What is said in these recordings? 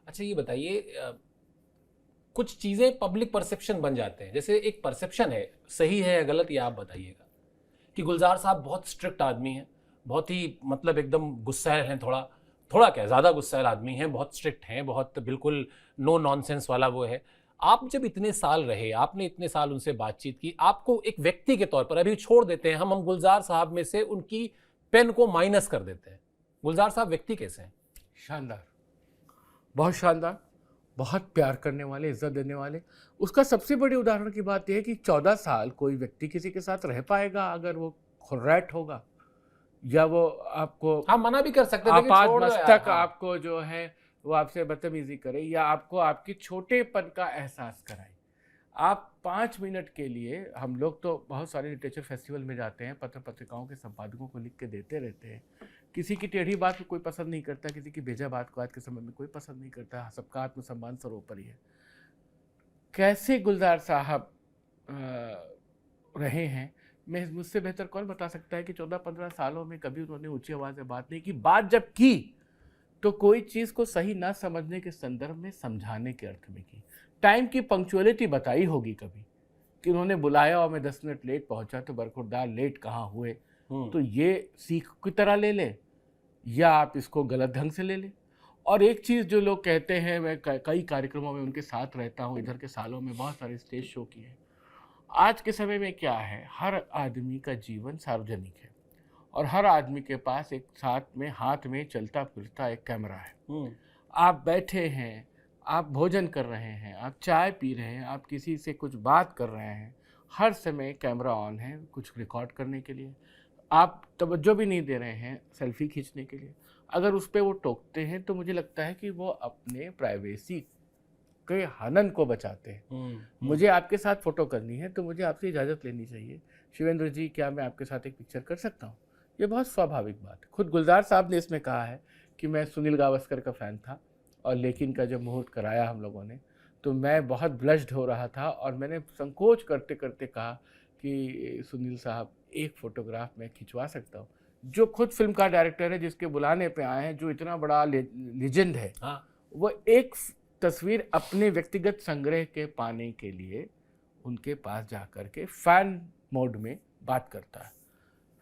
अच्छा ये बताइए, कुछ चीज़ें पब्लिक परसेप्शन बन जाते हैं, जैसे एक परसेप्शन है, सही है या गलत ये आप बताइएगा, कि गुलजार साहब बहुत स्ट्रिक्ट आदमी हैं, बहुत ही मतलब एकदम गुस्सैल हैं, थोड़ा थोड़ा क्या ज़्यादा गुस्सैल आदमी हैं, बहुत स्ट्रिक्ट हैं, बहुत बिल्कुल नो नॉनसेंस वाला वो है। आप जब इतने साल रहे, आपने इतने साल उनसे बातचीत की, आपको एक व्यक्ति के तौर पर, अभी छोड़ देते हैं हम गुलजार साहब में से उनकी पेन को माइनस कर देते हैं, गुलजार साहब व्यक्ति कैसे हैं? शानदार, बहुत शानदार, बहुत प्यार करने वाले, इज्जत देने वाले। उसका सबसे बड़ी उदाहरण की बात यह है कि 14 साल कोई व्यक्ति किसी के साथ रह पाएगा अगर वो खुर्रैट होगा, या वो आपको हम मना भी कर सकते थे कि आपात छोड़ दो यार। मस्तक हाँ, आपको जो है वो आपसे बदतमीजी करे, या आपको आपकी छोटेपन का एहसास कराए। आप 5 मिनट के लिए, हम लोग तो बहुत सारे लिटरेचर फेस्टिवल में जाते हैं, पत्र पत्रिकाओं के संपादकों को लिख के देते रहते हैं, किसी की टेढ़ी बात को कोई पसंद नहीं करता, किसी की भेजा बात को आज के समय में कोई पसंद नहीं करता, सबका आत्मसम्मान सर्वोपरि है। कैसे गुलजार साहब रहे हैं, मैं मुझसे बेहतर कौन बता सकता है कि 14-15 सालों में कभी उन्होंने ऊंची आवाज़ में बात नहीं की। बात जब की तो कोई चीज़ को सही ना समझने के संदर्भ में समझाने के अर्थ में की। टाइम की पंक्चुअलिटी बताई होगी कभी कि उन्होंने बुलाया और मैं 10 मिनट लेट पहुंचा तो बरखुरदार लेट कहाँ हुए, तो ये सीख की तरह ले लें या आप इसको गलत ढंग से ले लें। और एक चीज़ जो लोग कहते हैं, मैं कई कार्यक्रमों में उनके साथ रहता हूँ, इधर के सालों में बहुत सारे स्टेज शो किए। आज के समय में क्या है, हर आदमी का जीवन सार्वजनिक है और हर आदमी के पास एक साथ में हाथ में चलता फिरता एक कैमरा है। आप बैठे हैं, आप भोजन कर रहे हैं, आप चाय पी रहे हैं, आप किसी से कुछ बात कर रहे हैं, हर समय कैमरा ऑन है कुछ रिकॉर्ड करने के लिए। आप तवज्जो भी नहीं दे रहे हैं सेल्फी खींचने के लिए। अगर उस पर वो टोकते हैं तो मुझे लगता है कि वो अपने प्राइवेसी के हनन को बचाते हैं। मुझे आपके साथ फ़ोटो करनी है तो मुझे आपसे इजाज़त लेनी चाहिए, शिवेंद्र जी क्या मैं आपके साथ एक पिक्चर कर सकता हूँ? ये बहुत स्वाभाविक बात है। खुद गुलजार साहब ने इसमें कहा है कि मैं सुनील गावस्कर का फ़ैन था और लेकिन का जब मुहूर्त कराया हम लोगों ने, तो मैं बहुत ब्लश्ड हो रहा था और मैंने संकोच करते करते कहा कि सुनील साहब एक फ़ोटोग्राफ मैं खिंचवा सकता हूँ। जो खुद फ़िल्म का डायरेक्टर है, जिसके बुलाने पे आए हैं, जो इतना बड़ा लेजेंड है, वो एक तस्वीर अपने व्यक्तिगत संग्रह के पाने के लिए उनके पास जाकर के फ़ैन मोड में बात करता है।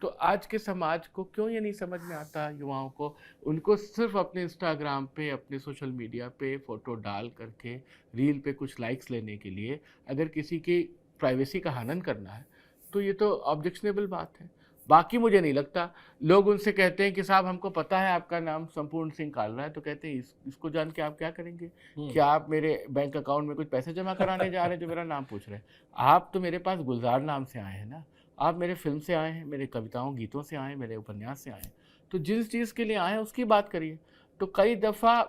तो आज के समाज को क्यों ये नहीं समझ में आता, युवाओं को, उनको सिर्फ अपने इंस्टाग्राम पे, अपने सोशल मीडिया पे फ़ोटो डाल करके रील पे कुछ लाइक्स लेने के लिए अगर किसी की प्राइवेसी का हनन करना है तो ये तो ऑब्जेक्शनेबल बात है। बाकी मुझे नहीं लगता। लोग उनसे कहते हैं कि साहब हमको पता है आपका नाम संपूर्ण सिंह कालरा है, तो कहते हैं इसको जान के आप क्या करेंगे? क्या आप मेरे बैंक अकाउंट में कुछ पैसे जमा कराने जा रहे हैं जो मेरा नाम पूछ रहे हैं? आप तो मेरे पास गुलजार नाम से आए हैं ना, आप मेरे फिल्म से आए हैं, मेरे कविताओं गीतों से आए हैं, मेरे उपन्यास से आए हैं, तो जिस चीज़ के लिए आए हैं उसकी बात करिए। तो कई दफ़ा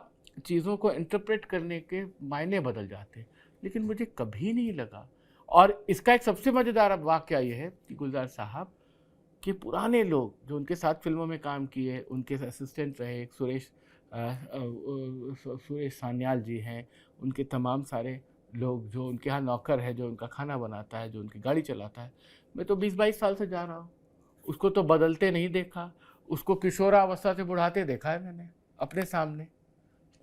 चीज़ों को इंटरप्रेट करने के मायने बदल जाते हैं, लेकिन मुझे कभी नहीं लगा। और इसका एक सबसे मज़ेदार अब वाक़या ये है कि गुलजार साहब के पुराने लोग जो उनके साथ फिल्मों में काम किए, उनके असिस्टेंट रहे, एक सुरेश सान्याल जी हैं, उनके तमाम सारे लोग, जो उनके यहाँ नौकर है, जो उनका खाना बनाता है, जो उनकी गाड़ी चलाता है, मैं तो 20-22 साल से जा रहा हूँ, उसको तो बदलते नहीं देखा, उसको किशोरावस्था से बुढ़ाते देखा है मैंने अपने सामने।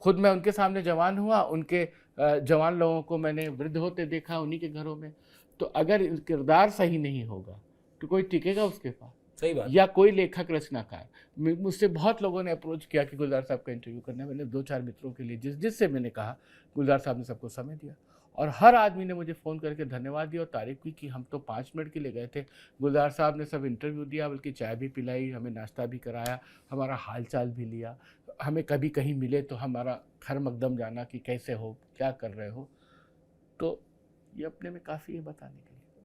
खुद मैं उनके सामने जवान हुआ, उनके जवान लोगों को मैंने वृद्ध होते देखा उन्हीं के घरों में। तो अगर किरदार सही नहीं होगा तो कोई टिकेगा उसके पास? सही बात। या कोई लेखक रचनाकार, मुझसे बहुत लोगों ने अप्रोच किया कि गुलजार साहब का इंटरव्यू करना है। मैंने 2-4 मित्रों के लिए जिससे मैंने कहा, गुलजार साहब ने सबको समय दिया और हर आदमी ने मुझे फ़ोन करके धन्यवाद दिया और तारीफ़ की कि हम तो 5 मिनट के लिए गए थे, गुलजार साहब ने सब इंटरव्यू दिया, बल्कि चाय भी पिलाई, हमें नाश्ता भी कराया, हमारा हाल चाल भी लिया, हमें कभी कहीं मिले तो हमारा खर मकदम जाना कि कैसे हो, क्या कर रहे हो। तो ये अपने में काफ़ी है बताने के लिए।